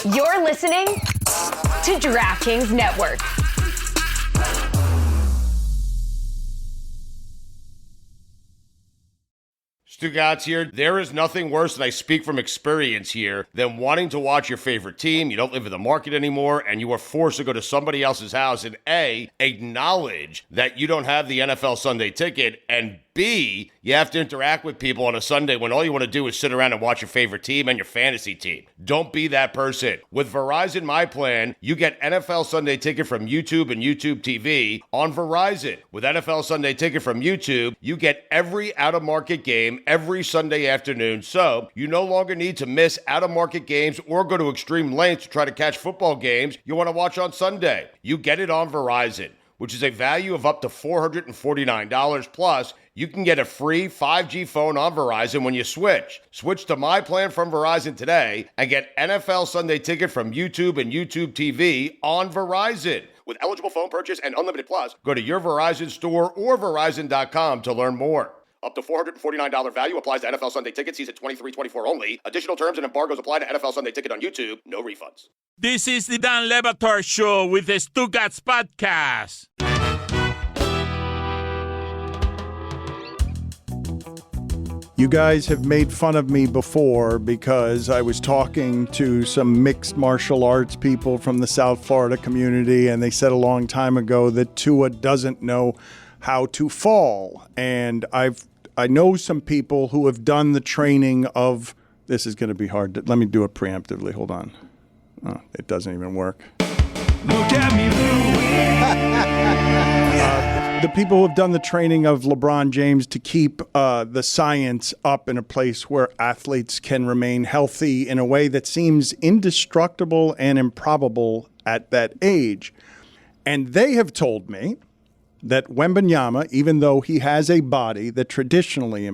You're listening to DraftKings Network. Stugotz here. There is nothing worse, and I speak from experience here, than wanting to watch your favorite team. You don't live in the market anymore, and you are forced to go to somebody else's house and A, acknowledge that you don't have the NFL Sunday ticket, and B, you have to interact with people on a Sunday when all you want to do is sit around and watch your favorite team and your fantasy team. Don't be that person. With Verizon My Plan, you get NFL Sunday Ticket from YouTube and YouTube TV on Verizon. With NFL Sunday Ticket from YouTube, you get every out-of-market game every Sunday afternoon, so you no longer need to miss out-of-market games or go to extreme lengths to try to catch football games you want to watch on Sunday. You get it on Verizon, which is a value of up to $449 plus. You can get a free 5G phone on Verizon when you switch. Switch to My Plan from Verizon today and get NFL Sunday Ticket from YouTube and YouTube TV on Verizon. With eligible phone purchase and unlimited plus, go to your Verizon store or Verizon.com to learn more. Up to $449 value applies to NFL Sunday Ticket season 23-24 only. Additional terms and embargoes apply to NFL Sunday Ticket on YouTube. No refunds. This is the Dan Le Batard Show with the Stugotz podcast. You guys have made fun of me before because I was talking to some mixed martial arts people from the South Florida community, and they said a long time ago that Tua doesn't know how to fall. And I know some people who have done the training of, this is going to be hard. Let me do it preemptively. Hold on. Oh, it doesn't even work. Look at me, the people who have done the training of LeBron James to keep the science up in a place where athletes can remain healthy in a way that seems indestructible and improbable at that age. And they have told me that Wembanyama, even though he has a body that traditionally,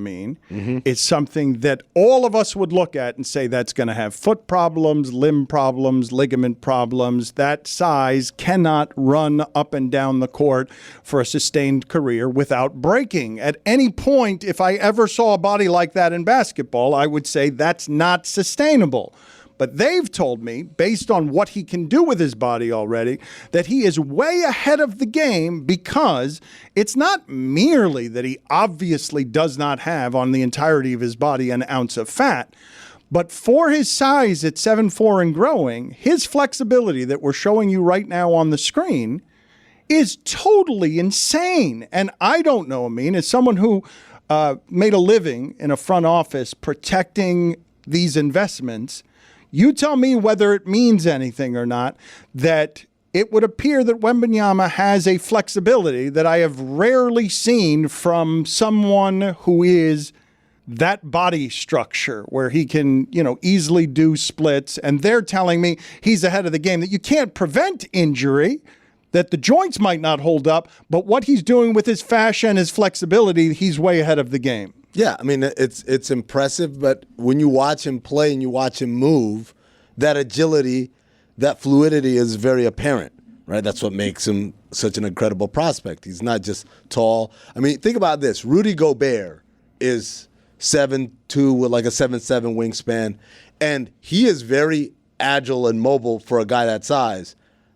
is something that all of us would look at and say that's going to have foot problems, limb problems, ligament problems. That size cannot run up and down the court for a sustained career without breaking. At any point, if I ever saw a body like that in basketball, I would say that's not sustainable. But they've told me, based on what he can do with his body already, that he is way ahead of the game because it's not merely that he obviously does not have on the entirety of his body an ounce of fat, but for his size at 7'4" and growing, his flexibility that we're showing you right now on the screen is totally insane. And I don't know, as someone who made a living in a front office protecting these investments, you tell me whether it means anything or not that it would appear that Wembanyama has a flexibility that I have rarely seen from someone who is that body structure where he can, easily do splits. And they're telling me he's ahead of the game, that you can't prevent injury, that the joints might not hold up, but what he's doing with his fascia and his flexibility, he's way ahead of the game. Yeah, it's impressive, but when you watch him play and you watch him move, that agility, that fluidity is very apparent, right? That's what makes him such an incredible prospect. He's not just tall. Think about this. Rudy Gobert is 7'2" with like a 7'7" wingspan, and he is very agile and mobile for a guy that size.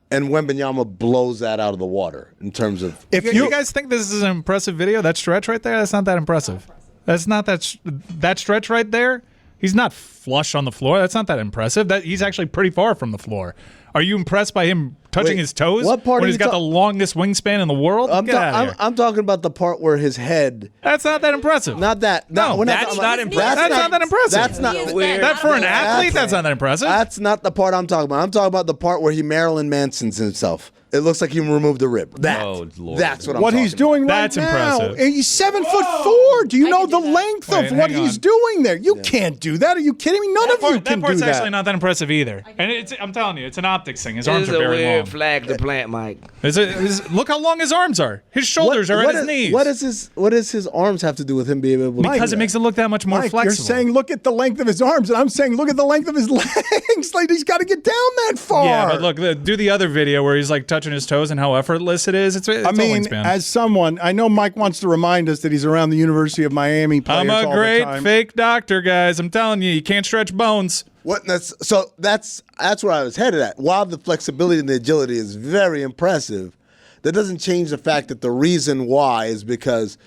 And Wembanyama blows that out of the water in terms of... If you guys think this is an impressive video, that stretch right there, that's not that impressive. That's not that stretch right there. He's not flush on the floor. That's not that impressive. He's actually pretty far from the floor. Are you impressed by him touching his toes what part when he's got the longest wingspan in the world? Get out of here. I'm talking about the part where his head... That's not that impressive. Not that. No, that's not impressive. That's not that impressive. That's not weird. That for an athlete, that's not that impressive. That's not the part I'm talking about. I'm talking about the part where he Marilyn Mansons himself. It looks like he removed a rib. Oh, Lord. That's what I'm What talking he's doing about. right That's now. impressive. He's 7'4". Do you know the length of what hang he's on. doing there? You can't do that. Are you kidding me? None of you can That do part's that. actually not that impressive either. And I'm telling you, it's an optics thing. His This arms is are a very weird long. flag to plant, Mike. Look how long his arms are. His shoulders are at his knees. What does his arms have to do with him being able to do Because that? it makes it look that much more Mike, flexible. you're saying look at the length of his arms, and I'm saying look at the length of his legs. Like he's got to get down that far. Yeah, but look, do the other video where he's like touching his toes and how effortless it is. It's I all mean, wingspan. as someone, I know Mike wants to remind us that he's around the University of Miami players I'm all a the great time. fake doctor, guys. I'm telling you can't stretch bones. That's where I was headed at. While the flexibility and the agility is very impressive, that doesn't change the fact that the reason why is because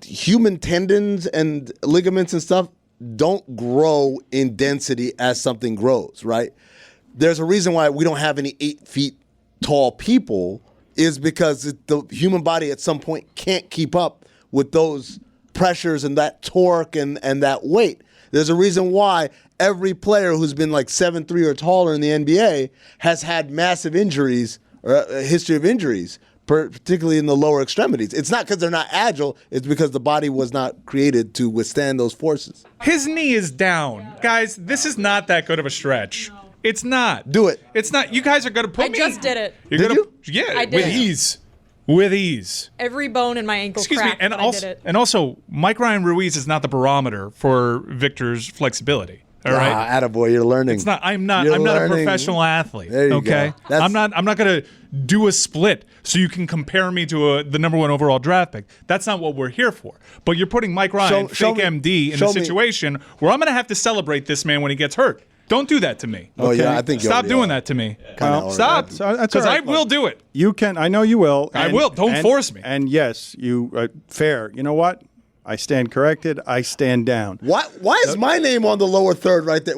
human tendons and ligaments and stuff don't grow in density as something grows, right? There's a reason why we don't have any 8 feet tall people is because the human body at some point can't keep up with those pressures and that torque and that weight. There's a reason why every player who's been like 7'3" or taller in the NBA has had massive injuries or a history of injuries, particularly in the lower extremities. It's not because they're not agile, it's because the body was not created to withstand those forces. His knee is down. Guys, this is not that good of a stretch. It's not. Do it. It's not. You guys are going to put I me. just did it. You're Did gonna, you? Yeah, I did with it. ease. With ease. Every bone in my ankle Excuse me, cracked, and but also, I did it. and also, Mike Ryan Ruiz is not the barometer for Victor's flexibility. All right. Attaboy, you're learning. It's not. I'm not. You're I'm not a learning. professional athlete. There you okay. go. I'm not. I'm not going to do a split so you can compare me to the number 1 overall draft pick. That's not what we're here for. But you're putting Mike Ryan, Show fake me- MD, in a show me- situation where I'm going to have to celebrate this man when he gets hurt. Don't do that to me. Oh, yeah, I think you Stop already doing are. that to me. Kinda Stop. So that's Because all right. I will do it. You can. I know you will. I will. Don't force me. And yes, you fair. You know what? I stand corrected. I stand down. Why is my name on the lower third right there?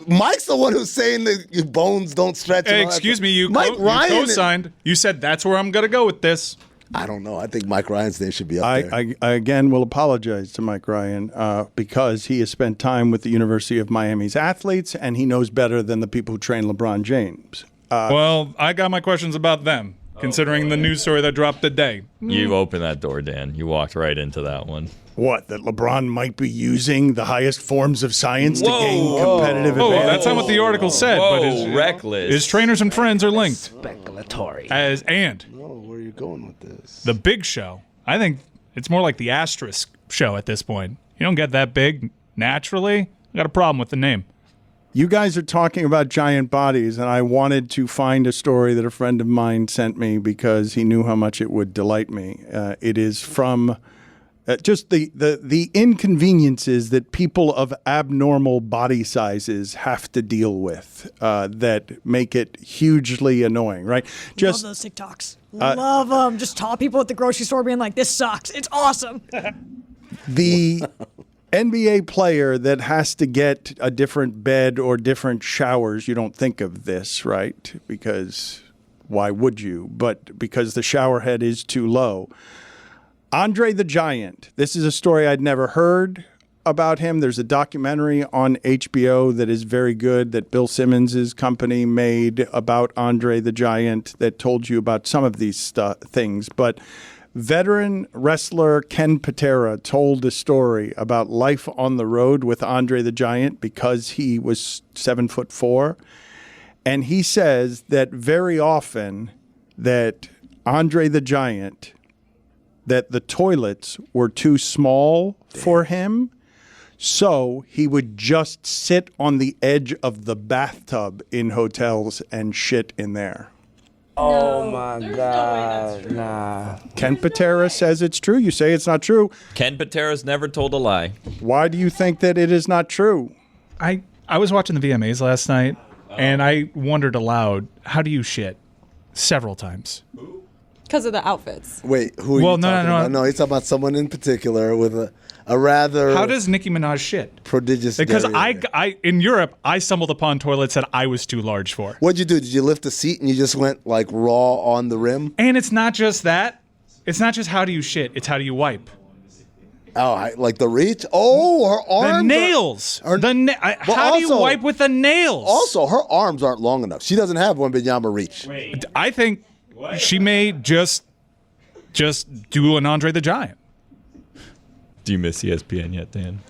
Mike's the one who's saying that your bones don't stretch. and Hey, all that excuse stuff. me. You Mike Ryan. co-signed. You said that's where I'm going to go with this. I don't know. I think Mike Ryan's name should be up there. I again will apologize to Mike Ryan because he has spent time with the University of Miami's athletes and he knows better than the people who train LeBron James. Well, I got my questions about them, considering the news story that dropped today. You opened that door, Dan. You walked right into that one. What, that LeBron might be using the highest forms of science to gain competitive Oh, advantage? that's not what the article said. Whoa, but his, reckless. His trainers and friends are linked. Speculatory. And Oh, where are you going with this? the big show. I think it's more like the asterisk show at this point. You don't get that big naturally. I got a problem with the name. You guys are talking about giant bodies, and I wanted to find a story that a friend of mine sent me because he knew how much it would delight me. It is from just the inconveniences that people of abnormal body sizes have to deal with that make it hugely annoying, right? Love those TikToks. Love them. Just tall people at the grocery store being like, this sucks. It's awesome. The NBA player that has to get a different bed or different showers, you don't think of this, right? Because why would you? But because the shower head is too low. Andre the Giant. This is a story I'd never heard about him. There's a documentary on HBO that is very good that Bill Simmons' company made about Andre the Giant that told you about some of these things. But veteran wrestler Ken Patera told a story about life on the road with Andre the Giant because he was 7'4". And he says that very often that Andre the Giant, that the toilets were too small for him. So he would just sit on the edge of the bathtub in hotels and shit in there. Oh my God, nah. Ken Patera says it's true. You say it's not true. Ken Patera's never told a lie. Why do you think that it is not true? I was watching the VMAs last night, and I wondered aloud, how do you shit? Several times. Because of the outfits. Wait, who are Well, you no, talking no, no. about? No, he's talking about someone in particular with a rather How does Nicki Minaj shit? prodigious Because diarrhea. I in Europe, I stumbled upon toilets that I was too large for. What'd you do? Did you lift a seat and you just went like raw on the rim? And it's not just that. It's not just how do you shit, it's how do you wipe. Oh, like the reach? Oh, her arms. The nails. are- How do you also- wipe with the nails? Also, her arms aren't long enough. She doesn't have Wembanyama reach. I think she may just do an Andre the Giant. Do you miss ESPN yet, Dan?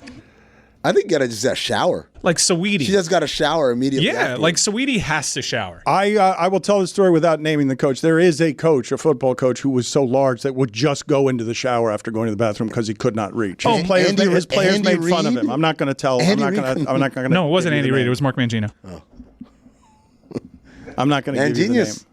I think you gotta just have a shower. Like Saweetie. She just got a shower immediately. Yeah, afterwards. like Saweetie has to shower. I will tell the story without naming the coach. There is a coach, a football coach, who was so large that would just go into the shower after going to the bathroom because he could not reach. His players, Andy- his players Andy made fun of Reid? him. I'm not going to tell. I'm Andy not Reid going couldn't- to. I'm not going to. No, it wasn't Andy Reid. It was Mark Mangino. I'm not going to give you the name. Genius.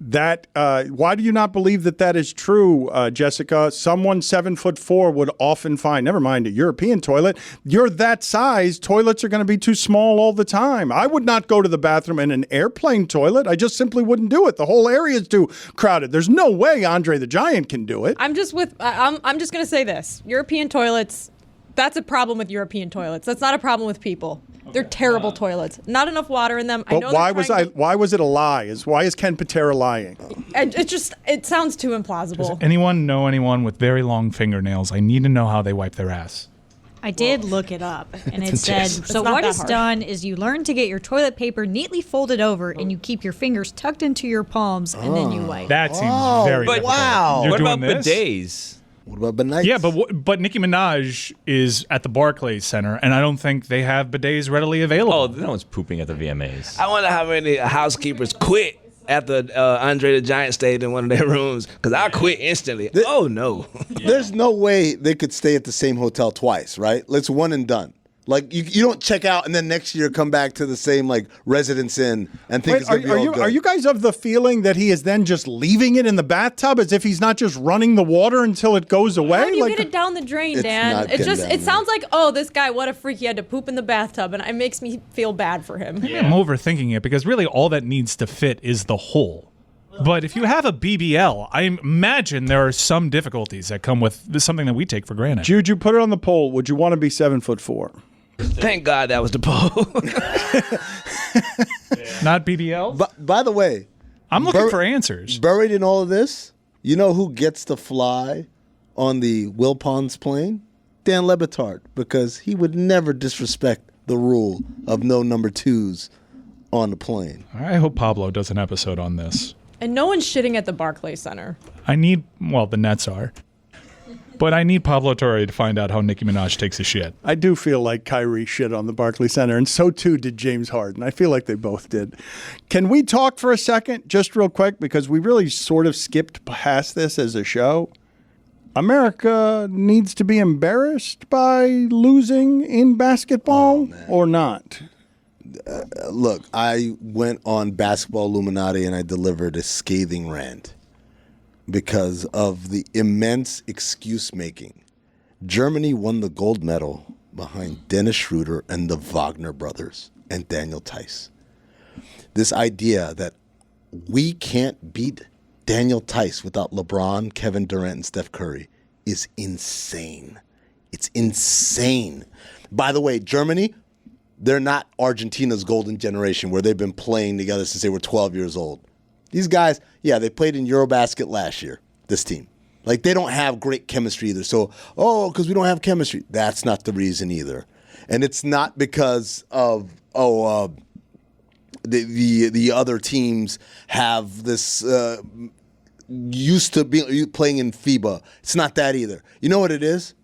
Why do you not believe that is true, Jessica? Someone 7'4" would often find, never mind a European toilet, you're that size, toilets are going to be too small all the time. I would not go to the bathroom in an airplane toilet. I just simply wouldn't do it. The whole area is too crowded. There's no way Andre the Giant can do it. I'm just going to say this. European toilets, that's a problem with European toilets. That's not a problem with people. They're terrible toilets. Not enough water in them. But why was it a lie? Why is Ken Patera lying? It sounds too implausible. Does anyone know anyone with very long fingernails? I need to know how they wipe their ass. I did look it up, and it said, It's so not what that is hard. done is you learn to get your toilet paper neatly folded over, and you keep your fingers tucked into your palms, and then you wipe. That seems very difficult. wow. You're What doing about this? bidets? What about bananas? Yeah, but Nicki Minaj is at the Barclays Center, and I don't think they have bidets readily available. Oh, no one's pooping at the VMAs. I wonder how many housekeepers quit after Andre the Giant stayed in one of their rooms, because I quit instantly. Oh, no. There's no way they could stay at the same hotel twice, right? It's one and done. Like, you don't check out and then next year come back to the same, like, Residence Inn and think it's going to be all good. Are you guys of the feeling that he is then just leaving it in the bathtub as if he's not just running the water until it goes away? How do you get it down the drain, It's Dan? not getting down It sounds like, oh, this guy, what a freak, he had to poop in the bathtub, and it makes me feel bad for him. Maybe I'm overthinking it because really all that needs to fit is the hole. But if you have a BBL, I imagine there are some difficulties that come with this, something that we take for granted. Juju, put it on the poll. Would you want to be 7'4"? Thank God that was the poll. Not BBL? But by the way, I'm looking for answers. Buried in all of this, you know who gets to fly on the Wilpons plane? Dan Le Batard, because he would never disrespect the rule of no number twos on the plane. I hope Pablo does an episode on this. And no one's shitting at the Barclays Center. The Nets are. But I need Pablo Torre to find out how Nicki Minaj takes a shit. I do feel like Kyrie shit on the Barclays Center, and so too did James Harden. I feel like they both did. Can we talk for a second, just real quick, because we really sort of skipped past this as a show? America needs to be embarrassed by losing in basketball or not? Look, I went on Basketball Illuminati and I delivered a scathing rant because of the immense excuse making. Germany won the gold medal behind Dennis Schroeder and the Wagner brothers and Daniel Tice. This idea that we can't beat Daniel Tice without LeBron, Kevin Durant, and Steph Curry is insane. It's insane. By the way, Germany, they're not Argentina's golden generation where they've been playing together since they were 12 years old. These guys, yeah, they played in Eurobasket last year, this team. Like, they don't have great chemistry either. So, because we don't have chemistry. That's not the reason either. And it's not because of, the other teams have this used to be playing in FIBA. It's not that either. You know what it is?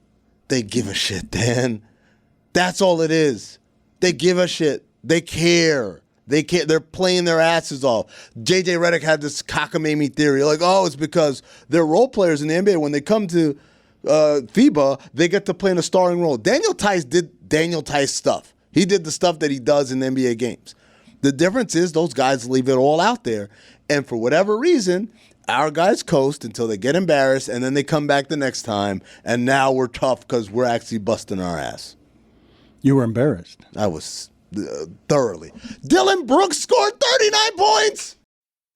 They give a shit, Dan. That's all it is. They give a shit. They care. They can't. They're playing their asses off. JJ Redick had this cockamamie theory, like, it's because they're role players in the NBA. When they come to FIBA, they get to play in a starring role. Daniel Tice did Daniel Tice stuff. He did the stuff that he does in NBA games. The difference is those guys leave it all out there, and for whatever reason, our guys coast until they get embarrassed, and then they come back the next time, and now we're tough because we're actually busting our ass. You were embarrassed. I was. Thoroughly. Dylan Brooks scored 39 points.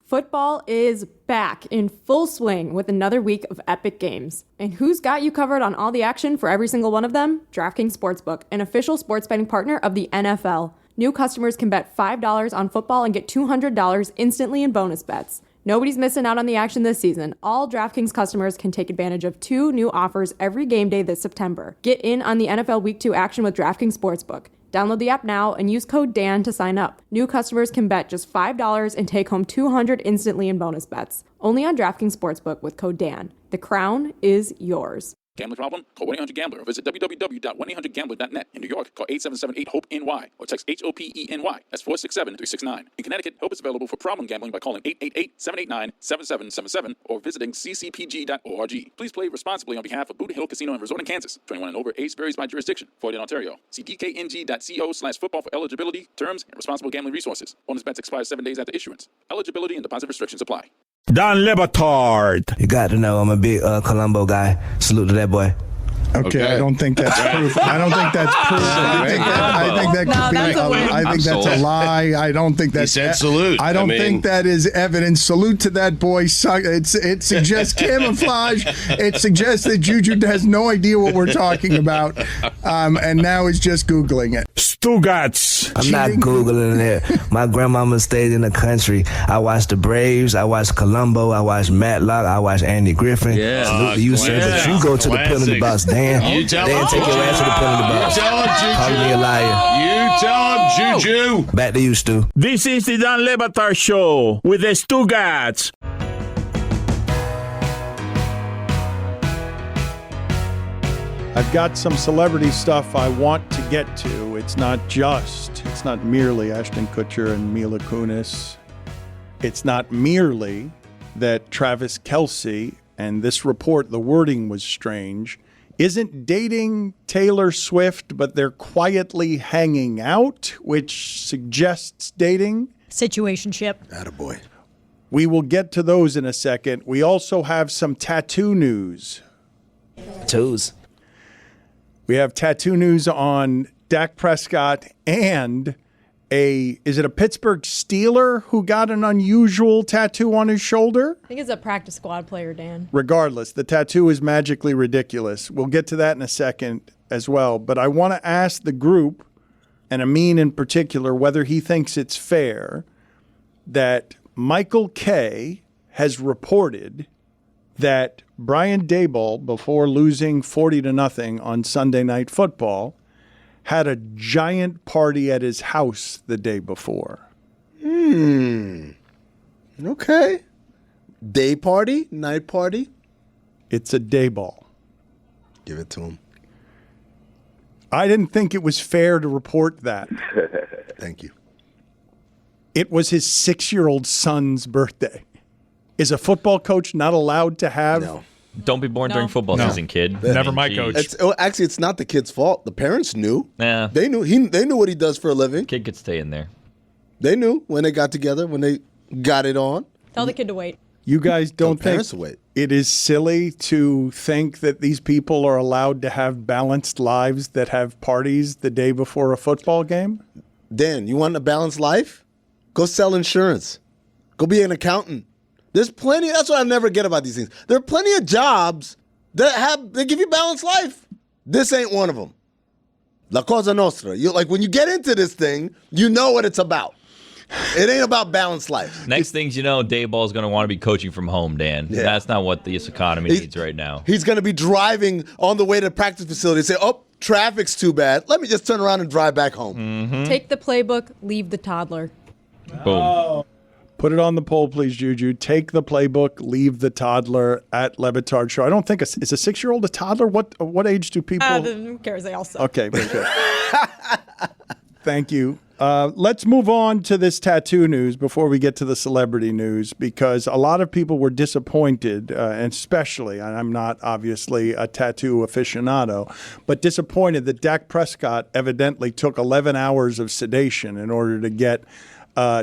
Football is back in full swing with another week of epic games. And who's got you covered on all the action for every single one of them? DraftKings Sportsbook, an official sports betting partner of the NFL. New customers can bet $5 on football and get $200 instantly in bonus bets. Nobody's missing out on the action this season. All DraftKings customers can take advantage of 2 new offers every game day this September. Get in on the NFL Week 2 action with DraftKings Sportsbook. Download the app now and use code DAN to sign up. New customers can bet just $5 and take home $200 instantly in bonus bets. Only on DraftKings Sportsbook with code DAN. The crown is yours. Gambling problem? Call 1-800-GAMBLER or visit www.1800gambler.net. In New York, call 877-8-HOPE-NY or text HOPENY. That's 467-369. In Connecticut, HOPE is available for problem gambling by calling 888-789-7777 or visiting ccpg.org. Please play responsibly on behalf of Boot Hill Casino and Resort in Kansas. 21 and over. Age varies by jurisdiction. Void in Ontario. See dkng.co/football for eligibility, terms, and responsible gambling resources. Bonus bets expire 7 days after issuance. Eligibility and deposit restrictions apply. Don Le Batard. You got to know I'm a big Colombo guy. Salute to that boy. Okay, I don't think that's proof. I don't think that's proof. I think that could be. I think that's a lie. I don't think that's. He said salute. I don't think that is evidence. Salute to that boy. It suggests camouflage. It suggests that Juju has no idea what we're talking about, and now is just Googling it. Stugotz. I'm not Googling it. My grandmama stayed in the country. I watched the Braves. I watched Colombo. I watched Matlock. I watched Andy Griffin. Yeah. Salute to you, sir. But you go to the penalty box. Dan, You tell Dan, him. take your ass to the penalty box. You tell him, Juju. Call me a liar. You tell him, Juju. Back to you, Stu. This is the Don Le Batard Show with the Stugotz. I've got some celebrity stuff I want to get to. It's not merely Ashton Kutcher and Mila Kunis. It's not merely that Travis Kelce, and this report, the wording was strange, isn't dating Taylor Swift, but they're quietly hanging out, which suggests dating. Situationship. Attaboy. We will get to those in a second. We also have some tattoo news. Tattoos. We have tattoo news on Dak Prescott and is it a Pittsburgh Steeler who got an unusual tattoo on his shoulder? I think it's a practice squad player, Dan. Regardless, the tattoo is magically ridiculous. We'll get to that in a second as well. But I want to ask the group, and Amin in particular, whether he thinks it's fair that Michael K. has reported that Brian Daboll, before losing 40-0 on Sunday Night Football, had a giant party at his house the day before. Okay. Day party? Night party? It's a Daboll. Give it to him. I didn't think it was fair to report that. Thank you. It was his 6-year-old son's birthday. Is a football coach not allowed to have? No. Don't be born during football season, kid. Never my coach. Actually, it's not the kid's fault. The parents knew. Yeah. They knew. They knew what he does for a living. Kid could stay in there. They knew when they got together, when they got it on. Tell the kid to wait. You guys don't think parents wait. It is silly to think that these people are allowed to have balanced lives that have parties the day before a football game? Dan, you want a balanced life? Go sell insurance. Go be an accountant. There's plenty. That's what I never get about these things. There are plenty of jobs that give you balanced life. This ain't one of them. La Cosa Nostra. When you get into this thing, you know what it's about. It ain't about balanced life. Next things you know, Daboll's going to want to be coaching from home, Dan. Yeah. That's not what this economy needs right now. He's going to be driving on the way to the practice facility and say, oh, traffic's too bad. Let me just turn around and drive back home. Mm-hmm. Take the playbook, leave the toddler. Boom. Put it on the poll, please, Juju. Take the playbook, leave the toddler at Le Batard Show. I don't think is a 6-year-old a toddler? What age do people? Who cares? They all suck. Okay, very good. Thank you. Let's move on to this tattoo news before we get to the celebrity news, because a lot of people were disappointed, and especially, and I'm not obviously a tattoo aficionado, but disappointed that Dak Prescott evidently took 11 hours of sedation in order to get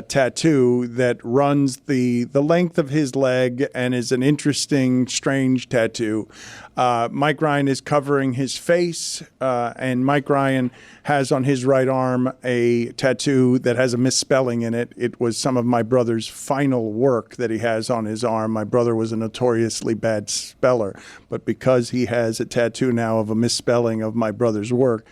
tattoo that runs the length of his leg and is an interesting, strange tattoo. Mike Ryan is covering his face, and Mike Ryan has on his right arm a tattoo that has a misspelling in it. It was some of my brother's final work that he has on his arm. My brother was a notoriously bad speller, but because he has a tattoo now of a misspelling of my brother's work,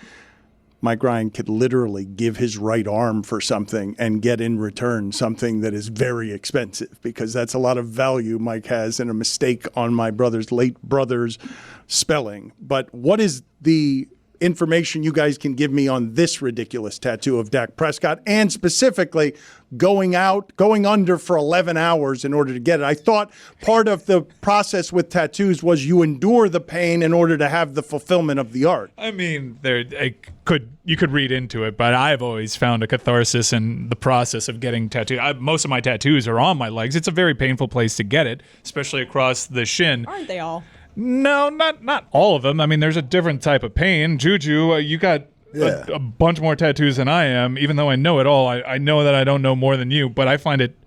Mike Ryan could literally give his right arm for something and get in return something that is very expensive, because that's a lot of value Mike has in a mistake on my late brother's spelling. But what is the information you guys can give me on this ridiculous tattoo of Dak Prescott, and specifically going under for 11 hours in order to get it? I thought part of the process with tattoos was you endure the pain in order to have the fulfillment of the art. I mean, you could read into it, but I've always found a catharsis in the process of getting tattooed. Most of my tattoos are on my legs. It's a very painful place to get it, especially across the shin. Aren't they all? No, not all of them. I mean, there's a different type of pain. Juju, you got a bunch more tattoos than I am. Even though I know it all, I know that I don't know more than you, but I find it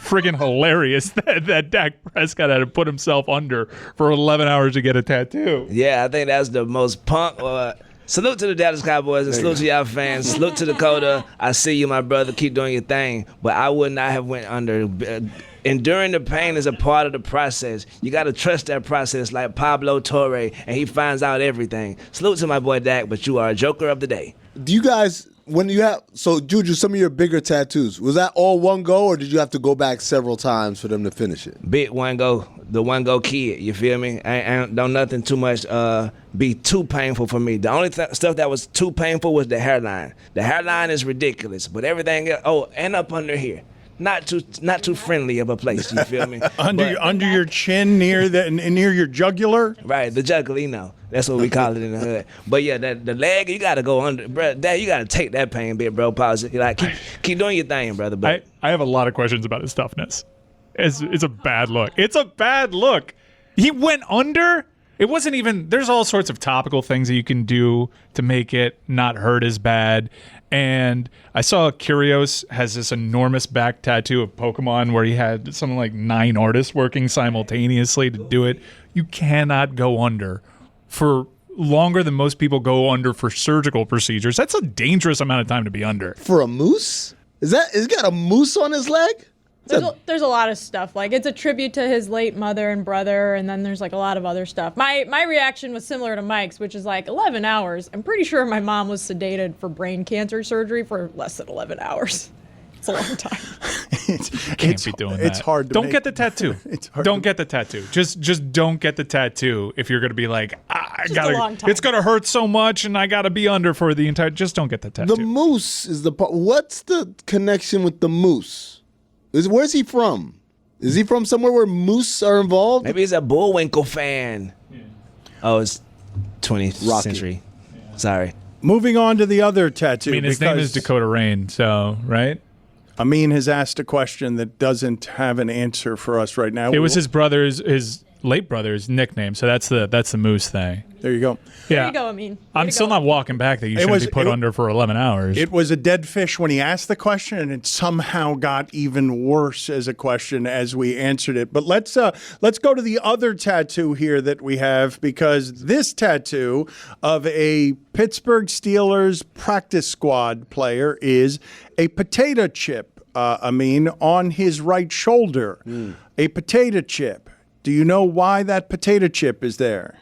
friggin' hilarious that Dak Prescott had to put himself under for 11 hours to get a tattoo. Yeah, I think that's the most punk. Salute to the Dallas Cowboys and salute to y'all fans. Salute to Dakota. I see you, my brother. Keep doing your thing. But I would not have went under. Enduring the pain is a part of the process. You got to trust that process like Pablo Torre, and he finds out everything. Salute to my boy Dak, but you are a joker of the day. Do you guys, when you have, so Juju, some of your bigger tattoos, was that all one go, or did you have to go back several times for them to finish it? Big one go, the one go kid, you feel me? Don't nothing too much be too painful for me. The only stuff that was too painful was the hairline. The hairline is ridiculous, but everything else, and up under here. Not too friendly of a place, you feel me? under your chin, near your jugular. Right, the jugular, you know. That's what we call it in the hood. But yeah, the leg, you gotta go under, bro. Dad, you gotta take that pain, bit, bro. Pause it. Like keep doing your thing, brother. But I have a lot of questions about his toughness. It's a bad look. It's a bad look. He went under. It wasn't even. There's all sorts of topical things that you can do to make it not hurt as bad. And I saw Kyrgios has this enormous back tattoo of Pokemon where he had something like 9 artists working simultaneously to do it. You cannot go under for longer than most people go under for surgical procedures. That's a dangerous amount of time to be under. For a moose? Is he got a moose on his leg? There's a lot of stuff. Like, it's a tribute to his late mother and brother, and then there's like a lot of other stuff. My reaction was similar to Mike's, which is like 11 hours. I'm pretty sure my mom was sedated for brain cancer surgery for less than 11 hours. It's a long time. Can't be doing that. It's hard to Don't get the tattoo. Don't get the tattoo. Just don't get the tattoo if you're going to be like, it's going to hurt so much and I got to be under for the entire. Just don't get the tattoo. The moose is the part. What's the connection with the moose? Where's he from? Is he from somewhere where moose are involved? Maybe he's a Bullwinkle fan. Yeah. Oh, it's 20th century. Yeah. Sorry. Moving on to the other tattoo. I mean, his name is Dakota Rain, so, right? Amin has asked a question that doesn't have an answer for us right now. It was his late brother's nickname, so that's the moose thing. There you go. Yeah. There you go, Amin. I'm still not walking back that you shouldn't be put under for 11 hours. It was a dead fish when he asked the question, and it somehow got even worse as a question as we answered it. But let's go to the other tattoo here that we have, because this tattoo of a Pittsburgh Steelers practice squad player is a potato chip, Amin, on his right shoulder. A potato chip. Do you know why that potato chip is there?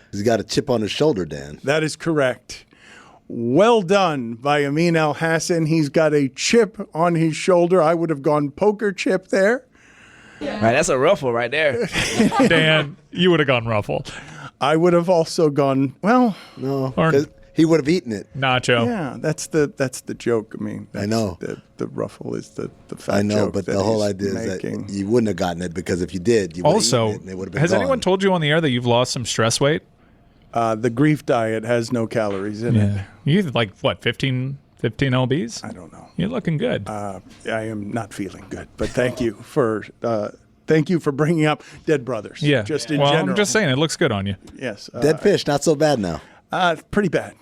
He's got a chip on his shoulder, Dan. That is correct. Well done by Amin Al-Hassan. He's got a chip on his shoulder. I would have gone poker chip there. Right, that's a ruffle right there. Dan, you would have gone ruffle. I would have also gone, well, no, because he would have eaten it. Nacho. Yeah, that's the joke. I mean, I know. The ruffle is the fat I know, joke but that the whole he's idea making. is that you wouldn't have gotten it, because if you did, you would have eaten it and it would have been has gone. anyone told you on the air that you've lost some stress weight? The grief diet has no calories in it. You like, what, 15 lbs? I don't know. You're looking good. I am not feeling good, but thank you for bringing up Dead Brothers. Yeah. Just in well, general. I'm just saying, it looks good on you. Yes. Dead fish, not so bad now. Pretty bad.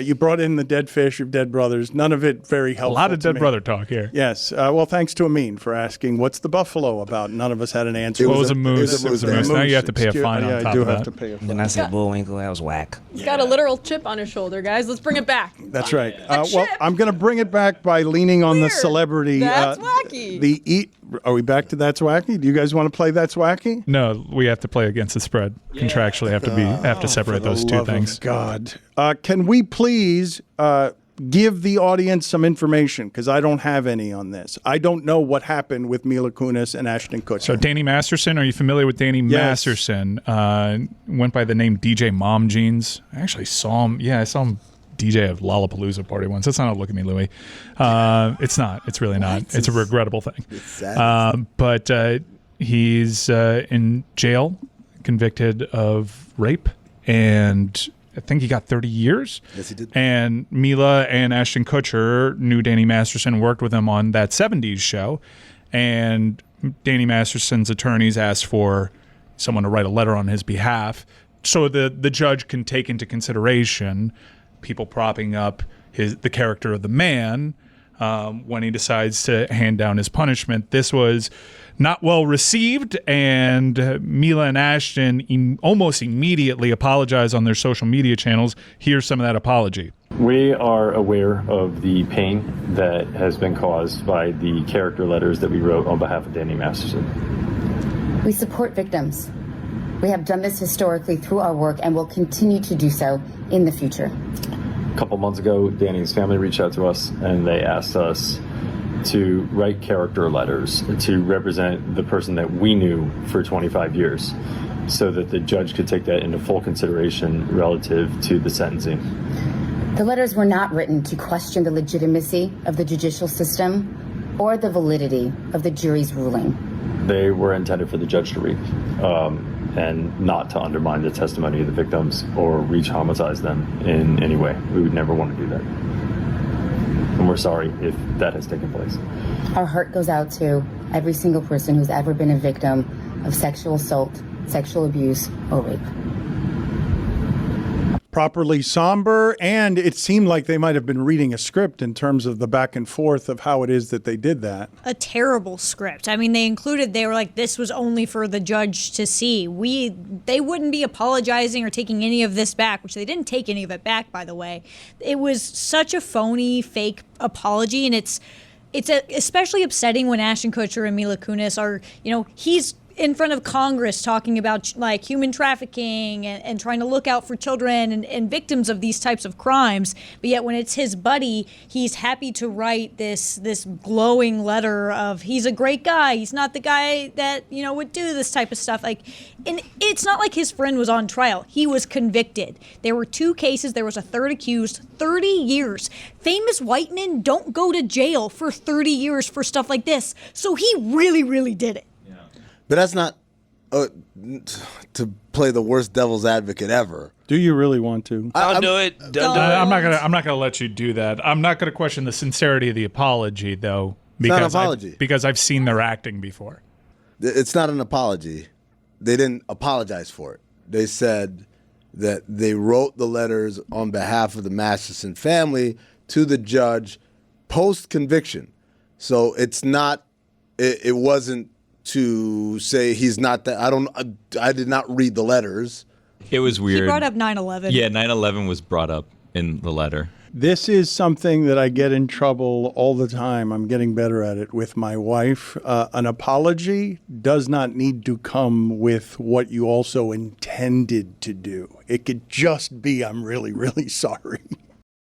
You brought in the dead fish of Dead Brothers. None of it very helpful. A lot of to Dead me. Brother talk here. Yes. Well, thanks to Amin for asking, what's the buffalo about? None of us had an answer. It was a moose. It was a moose. Now you have to pay a fine on top of that. I do have to pay a fine. When I said Bullwinkle, that was whack. He's got a literal chip on his shoulder, guys. Let's bring it back. That's right. Well, I'm going to bring it back by leaning on the celebrity. That's wacky. Are we back to That's Wacky? Do you guys want to play That's Wacky? No, we have to play against the spread. Contractually have to separate those two things. God. Can we please give the audience some information? Because I don't have any on this. I don't know what happened with Mila Kunis and Ashton Kutcher. So Danny Masterson, are you familiar with Danny Masterson? Went by the name DJ Mom Jeans. I actually saw him. Yeah, I saw him DJ of Lollapalooza party once. That's not a look at me, Louie. It's not. It's really not. It's a regrettable thing. It's sad. But he's in jail, convicted of rape, and I think he got 30 years. Yes, he did. And Mila and Ashton Kutcher knew Danny Masterson, worked with him on that 70s show, and Danny Masterson's attorneys asked for someone to write a letter on his behalf so the judge can take into consideration people propping up the character of the man when he decides to hand down his punishment. This was not well received, and Mila and Ashton almost immediately apologized on their social media channels. Here's some of that apology. We are aware of the pain that has been caused by the character letters that we wrote on behalf of Danny Masterson. We support victims. We have done this historically through our work and will continue to do so in the future. A couple months ago, Danny's family reached out to us and they asked us to write character letters to represent the person that we knew for 25 years so that the judge could take that into full consideration relative to the sentencing. The letters were not written to question the legitimacy of the judicial system or the validity of the jury's ruling. They were intended for the judge to read and not to undermine the testimony of the victims or re-traumatize them in any way. We would never want to do that. And we're sorry if that has taken place. Our heart goes out to every single person who's ever been a victim of sexual assault, sexual abuse, or rape. Properly somber, and it seemed like they might have been reading a script in terms of the back and forth of how it is that they did that. A terrible script. I mean, they were like, this was only for the judge to see. They wouldn't be apologizing or taking any of this back, which they didn't take any of it back, by the way. It was such a phony, fake apology, and it's especially upsetting when Ashton Kutcher and Mila Kunis are, he's in front of Congress talking about like human trafficking and trying to look out for children and victims of these types of crimes. But yet when it's his buddy, he's happy to write this glowing letter of he's a great guy. He's not the guy that, would do this type of stuff. And it's not like his friend was on trial. He was convicted. There were 2 cases. There was a third accused. 30 years. Famous white men don't go to jail for 30 years for stuff like this. So he really, really did it. But that's not to play the worst devil's advocate ever. Do you really want to? Don't do it. Don't do it. I'm not gonna let you do that. I'm not gonna question the sincerity of the apology, though. It's not an apology. Because I've seen their acting before. It's not an apology. They didn't apologize for it. They said that they wrote the letters on behalf of the Masterson family to the judge post-conviction. So it's not. It wasn't to say he's not that. I did not read the letters. It was weird. He brought up 9/11. Yeah, 9/11 was brought up in the letter. This is something that I get in trouble all the time. I'm getting better at it with my wife. An apology does not need to come with what you also intended to do. It could just be, I'm really, really sorry.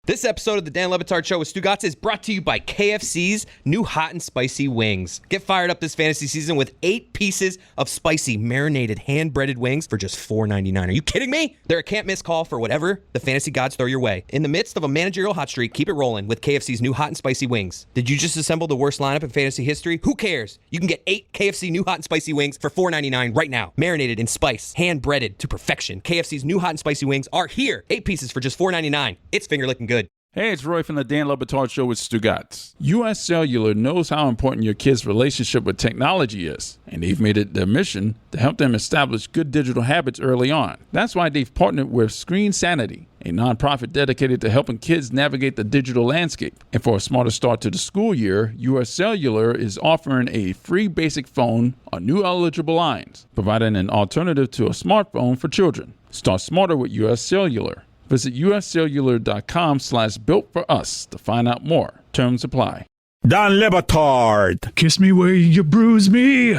This episode of the Dan Le Batard Show with Stugotz is brought to you by KFC's new hot and spicy wings. Get fired up this fantasy season with 8 pieces of spicy marinated hand-breaded wings for just $4.99. Are you kidding me? They're a can't-miss call for whatever the fantasy gods throw your way. In the midst of a managerial hot streak, keep it rolling with KFC's new hot and spicy wings. Did you just assemble the worst lineup in fantasy history? Who cares? You can get 8 KFC new hot and spicy wings for $4.99 right now. Marinated in spice, hand-breaded to perfection. KFC's new hot and spicy wings are here. 8 pieces for just $4.99. It's finger-licking good. Hey, it's Roy from the Dan Le Batard Show with Stugotz. U.S. Cellular knows how important your kids' relationship with technology is, and they've made it their mission to help them establish good digital habits early on. That's why they've partnered with Screen Sanity, a nonprofit dedicated to helping kids navigate the digital landscape. And for a smarter start to the school year, U.S. Cellular is offering a free basic phone on new eligible lines, providing an alternative to a smartphone for children. Start smarter with U.S. Cellular. Visit uscellular.com/built-for-us to find out more. Terms apply. Dan Le Batard. Kiss me where you bruise me.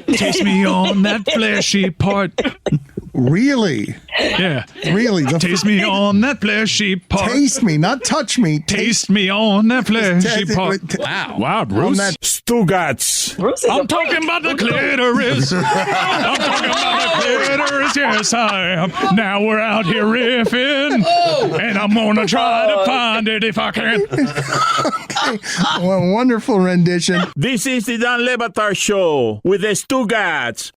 Taste me on that fleshy part. Really? Yeah. Really? Taste me on that fleshy part. Taste me, not touch me. Taste me on that fleshy part. Wow. Wow, Bruce. Stugotz. I'm talking about the clitoris. I'm talking about the clitoris. Yes, I am. Now we're out here riffing. And I'm going to try to find it if I can. Okay. Well, wonderful rendition. This is the Dan Le Batard Show with the Stugotz.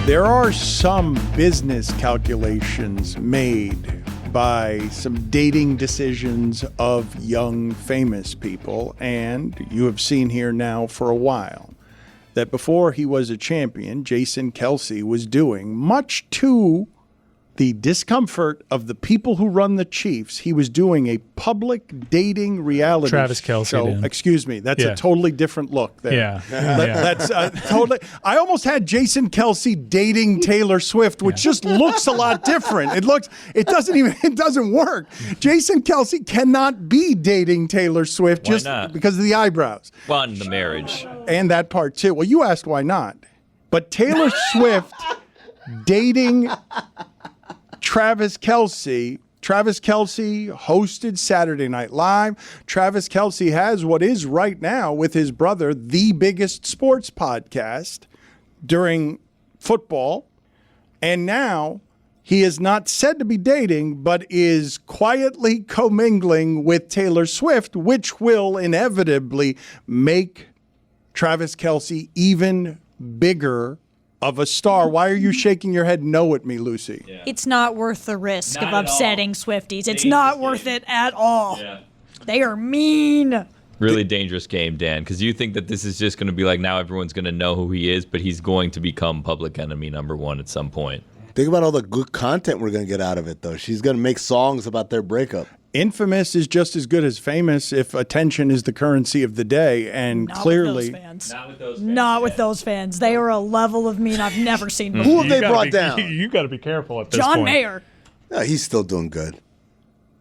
There are some business calculations made by some dating decisions of young famous people, and you have seen here now for a while that before he was a champion, Jason Kelce was doing much to the discomfort of the people who run the Chiefs. He was doing a public dating reality Travis Kelce show. did. Excuse me. That's a totally different look there. Yeah. That's totally. I almost had Jason Kelce dating Taylor Swift, which just looks a lot different. It doesn't work. Jason Kelce cannot be dating Taylor Swift Why just not? because of the eyebrows. Well, and the marriage. And that part too. Well, you asked why not. But Taylor Swift dating Travis Kelce. Travis Kelce hosted Saturday Night Live. Travis Kelce has what is right now with his brother the biggest sports podcast during football. And now he is not said to be dating, but is quietly commingling with Taylor Swift, which will inevitably make Travis Kelce even bigger of a star. Why are you shaking your head no at me, Lucy? Yeah. It's not worth the risk Not of at upsetting Swifties. It's not worth it at all. Yeah. They are mean. Really dangerous game, Dan, because you think that this is just going to be like now everyone's going to know who he is, but he's going to become public enemy number one at some point. Think about all the good content we're going to get out of it, though. She's going to make songs about their breakup. Infamous is just as good as famous if attention is the currency of the day, and Not clearly... Not with those fans. They are a level of mean I've never seen before. Who have they brought down? You got to be careful at this John point. Mayer. No, he's still doing good.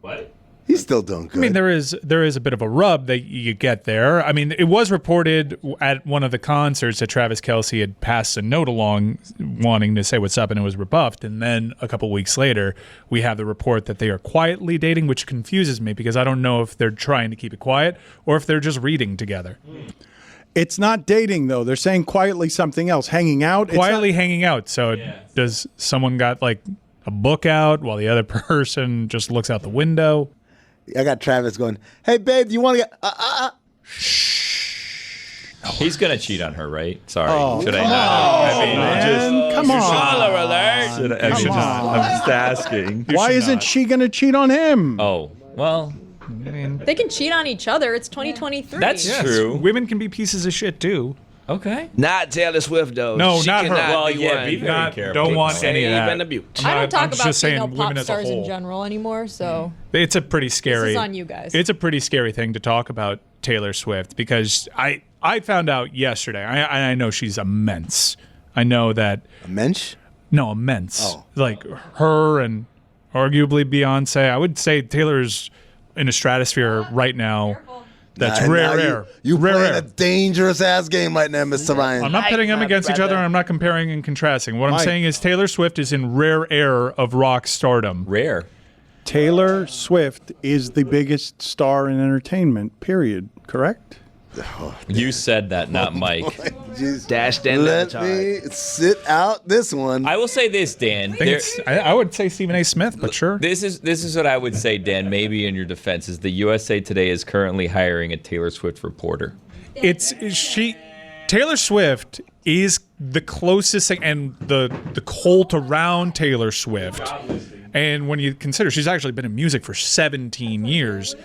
What? He's still doing good. I mean, there is a bit of a rub that you get there. I mean, it was reported at one of the concerts that Travis Kelce had passed a note along wanting to say what's up, and it was rebuffed. And then a couple weeks later, we have the report that they are quietly dating, which confuses me because I don't know if they're trying to keep it quiet or if they're just reading together. It's not dating, though. They're saying quietly something else. Hanging out? Quietly hanging out. So does someone got like a book out while the other person just looks out the window? I got Travis going, hey, babe, do you want to get... He's going to cheat on her, right? Sorry. Oh, Should I come not? on, I mean, man. Come on. Spoiler alert. I should not. I'm just asking. Why isn't she going to cheat on him? Oh, well. They can cheat on each other. It's 2023. That's true. Women can be pieces of shit, too. Okay. Not Taylor Swift, though. No, She not her. cannot Well, be yeah, one. be very careful. Don't want any of that. Even a beaut. I don't talk I'm about just saying female women pop as a stars in whole. general anymore, so It's a pretty scary. this is on you guys. It's a pretty scary thing to talk about Taylor Swift because I found out yesterday. I know she's immense. I know that A mensch? no immense. Oh. Like her and arguably Beyonce. I would say Taylor's in a stratosphere right now. That's Nah, rare now air. You rare playing air. a dangerous ass game right now, Mr. Ryan. I'm not pitting them against each other. And I'm not comparing and contrasting. What I'm saying is Taylor Swift is in rare air of rock stardom. Rare. Taylor Swift is the biggest star in entertainment, period. Correct? You said that, not Mike. Jeez. Dash Dan Let Batard. me sit out this one. I will say this, Dan. I would say Stephen A. Smith, but sure. This is what I would say, Dan. Maybe in your defense, is the USA Today is currently hiring a Taylor Swift reporter. Taylor Swift is the closest thing, and the cult around Taylor Swift. And when you consider she's actually been in music for 17 years,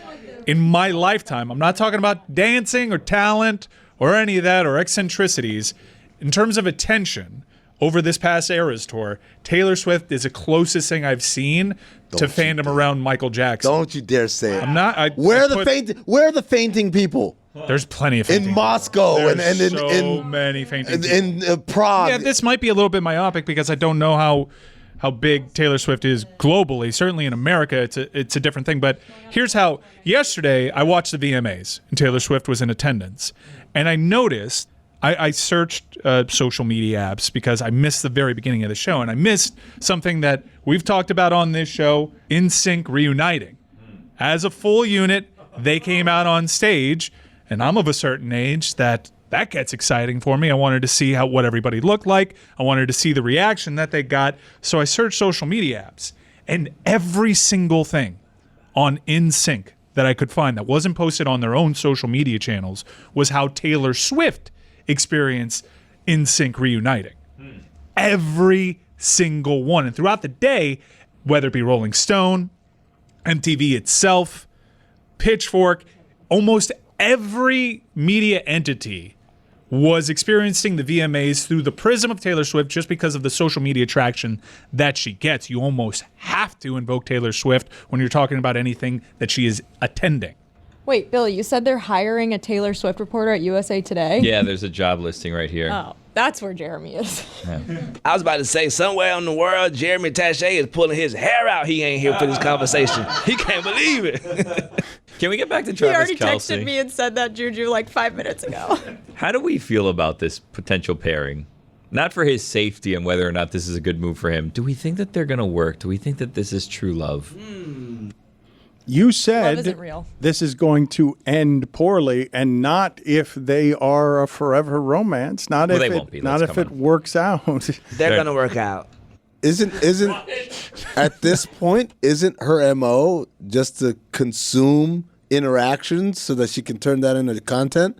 in my lifetime, I'm not talking about dancing or talent or any of that or eccentricities. In terms of attention over this past Eras tour, Taylor Swift is the closest thing I've seen to fandom around Michael Jackson. Don't you dare say it. I'm not. Where are the fainting people? There's plenty of fainting in Moscow There's and so many fainting in Prague. Yeah, this might be a little bit myopic because I don't know how big Taylor Swift is globally. Certainly in America, it's a different thing. But here's how. Yesterday, I watched the VMAs, and Taylor Swift was in attendance. And I noticed, I searched social media apps because I missed the very beginning of the show, and I missed something that we've talked about on this show, NSYNC reuniting. As a full unit, they came out on stage, and I'm of a certain age that gets exciting for me. I wanted to see what everybody looked like. I wanted to see the reaction that they got. So I searched social media apps, and every single thing on NSYNC that I could find that wasn't posted on their own social media channels was how Taylor Swift experienced NSYNC reuniting. Every single one. And throughout the day, whether it be Rolling Stone, MTV itself, Pitchfork, almost every media entity was experiencing the VMAs through the prism of Taylor Swift just because of the social media traction that she gets. You almost have to invoke Taylor Swift when you're talking about anything that she is attending. Wait, Billy, you said they're hiring a Taylor Swift reporter at USA Today? Yeah, there's a job listing right here. Oh, that's where Jeremy is. I was about to say, somewhere in the world, Jeremy Taché is pulling his hair out. He ain't here for this conversation. He can't believe it. Can we get back to He Travis already Kelce? texted me and said that, Juju, like 5 minutes ago. How do we feel about this potential pairing? Not for his safety and whether or not this is a good move for him. Do we think that they're going to work? Do we think that this is true love? You Love said isn't real. this is going to end poorly, and not if they are a forever romance. Not Well, if they it, won't be. not Let's if come it works out. They're going to work out. Isn't at this point, isn't her MO just to consume interactions so that she can turn that into content?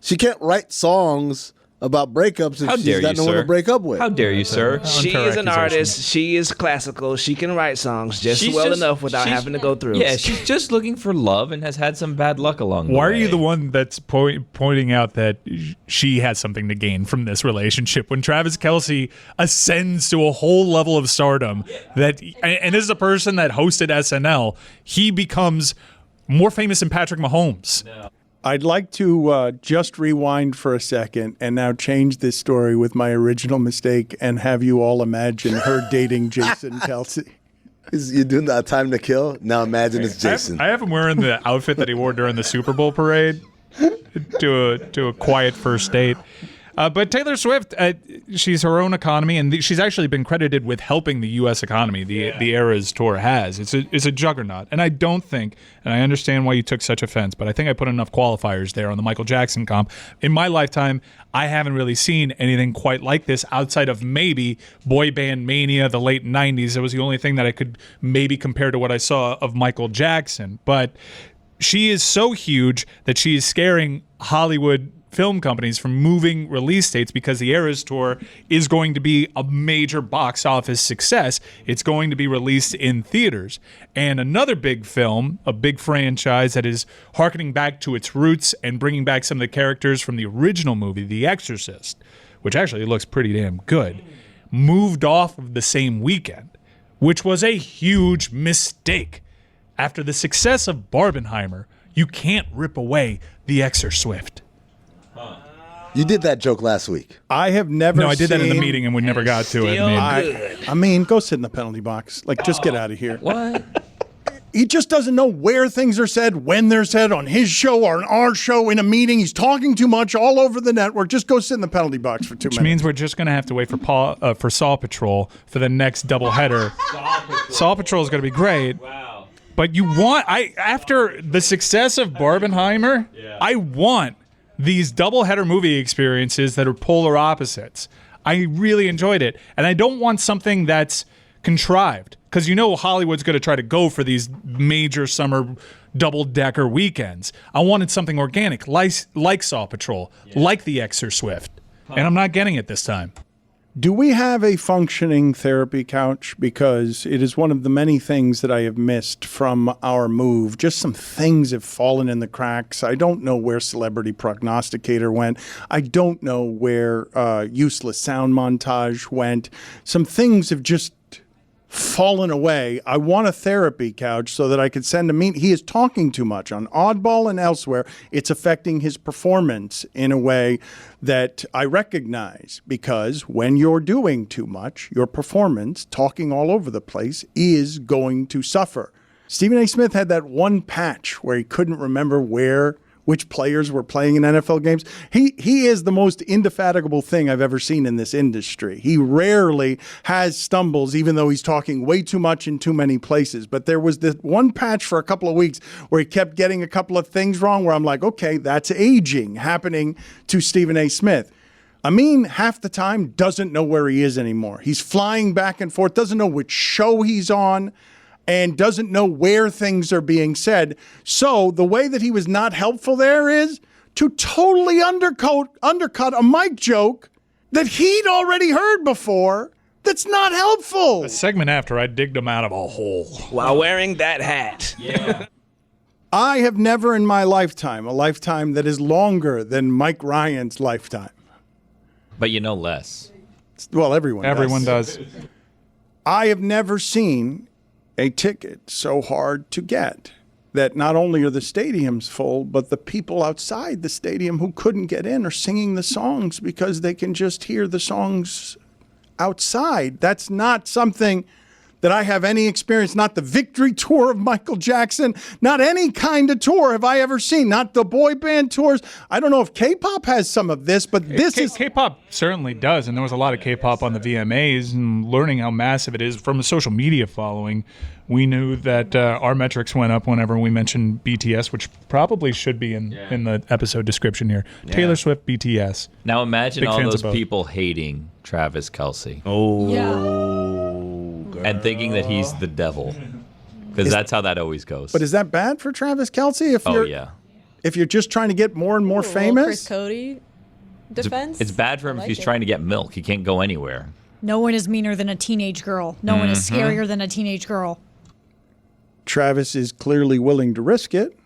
She can't write songs about breakups if How she's dare got you, no one sir? to break up with. How dare you, sir? She is an artist. She is classical. She can write songs just She's well just- enough without she's- having to go through. Yeah, she's just looking for love and has had some bad luck along the way. Why are you the one that's pointing out that she has something to gain from this relationship when Travis Kelce ascends to a whole level of stardom that, and is a person that hosted SNL, he becomes more famous than Patrick Mahomes. I'd like to just rewind for a second and now change this story with my original mistake and have you all imagine her dating Jason Kelce. You're doing that Time to Kill? Now imagine it's Jason. I have him wearing the outfit that he wore during the Super Bowl parade to a quiet first date. But Taylor Swift, she's her own economy, and she's actually been credited with helping the U.S. economy. The Eras Tour has. It's a juggernaut, and I don't think, and I understand why you took such offense, but I think I put enough qualifiers there on the Michael Jackson comp. In my lifetime, I haven't really seen anything quite like this outside of maybe Boy Band Mania, the late 90s. It was the only thing that I could maybe compare to what I saw of Michael Jackson. But she is so huge that she is scaring Hollywood film companies from moving release dates because the Eras Tour is going to be a major box office success. It's going to be released in theaters. And another big film, a big franchise that is hearkening back to its roots and bringing back some of the characters from the original movie, The Exorcist, which actually looks pretty damn good, moved off of the same weekend, which was a huge mistake. After the success of Barbenheimer, you can't rip away The Exorcist. You did that joke last week. I have never No, I did that in the seen- meeting and we never got to it. man. I mean, go sit in the penalty box. Like, just get out of here. What? He just doesn't know where things are said, when they're said, on his show or on our show, in a meeting. He's talking too much all over the network. Just go sit in the penalty box for 2 Which minutes. means we're just going to have to wait for Saw Patrol for the next doubleheader. Saw Patrol is going to be great. Wow. But after the success of Barbenheimer, I want these doubleheader movie experiences that are polar opposites. I really enjoyed it. And I don't want something that's contrived. Because Hollywood's going to try to go for these major summer double-decker weekends. I wanted something organic, like Saw Patrol, like The Exorcist. And I'm not getting it this time. Do we have a functioning therapy couch? Because it is one of the many things that I have missed from our move. Just some things have fallen in the cracks. I don't know where Celebrity Prognosticator went. I don't know where Useless Sound Montage went. Some things have just fallen away. I want a therapy couch so that I could send him. He is talking too much on Oddball and elsewhere. It's affecting his performance in a way that I recognize, because when you're doing too much, your performance, talking all over the place, is going to suffer. Stephen A. Smith had that one patch where he couldn't remember which players were playing in NFL games. He is the most indefatigable thing I've ever seen in this industry. He rarely has stumbles, even though he's talking way too much in too many places. But there was this one patch for a couple of weeks where he kept getting a couple of things wrong, where I'm like, okay, that's aging happening to Stephen A. Smith. Amin, half the time, doesn't know where he is anymore. He's flying back and forth, doesn't know which show he's on, and doesn't know where things are being said. So the way that he was not helpful there is to totally undercut a mic joke that he'd already heard before that's not helpful. A segment after, I digged him out of a hole. While wearing that hat. Yeah. I have never in my lifetime, a lifetime that is longer than Mike Ryan's lifetime, But you know less. Well, everyone does. I have never seen a ticket so hard to get that not only are the stadiums full, but the people outside the stadium who couldn't get in are singing the songs because they can just hear the songs outside. That's not something that I have any experience, not the victory tour of Michael Jackson, not any kind of tour have I ever seen, not the boy band tours. I don't know if K-pop has some of this, but this is... K-pop certainly does, and there was a lot of K-pop on the VMAs, and learning how massive it is from a social media following, we knew that our metrics went up whenever we mentioned BTS, which probably should be in the episode description here. Yeah. Taylor Swift, BTS. Now imagine Big all fans those of both. people hating Travis Kelce. Oh. Yeah. And thinking that he's the devil. Because that's how that always goes. But is that bad for Travis Kelce? If you're just trying to get more and more famous? Chris Cody defense? It's bad for him if he's trying to get milk. He can't go anywhere. No one is meaner than a teenage girl. No one is scarier than a teenage girl. Travis is clearly willing to risk it.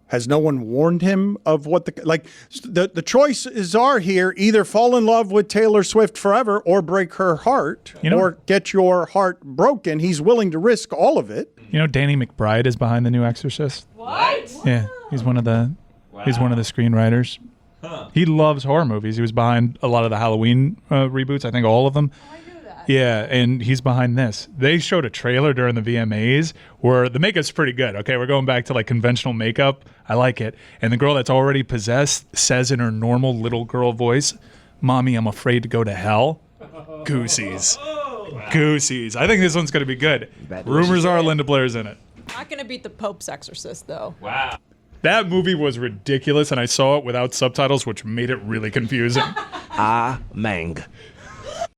Has no one warned him of what the choices are here? Either fall in love with Taylor Swift forever or break her heart or get your heart broken. He's willing to risk all of it. You know, Danny McBride is behind the new Exorcist. What? Yeah, he's one of the screenwriters. Huh. He loves horror movies. He was behind a lot of the Halloween reboots. I think all of them. Yeah, and he's behind this. They showed a trailer during the VMAs where the makeup's pretty good. Okay, we're going back to like conventional makeup. I like it. And the girl that's already possessed says in her normal little girl voice, "Mommy, I'm afraid to go to hell." Goosies. Goosies. I think this one's going to be good. Rumors are Linda Blair's in it. Not going to beat the Pope's Exorcist, though. Wow. That movie was ridiculous, and I saw it without subtitles, which made it really confusing. Mang.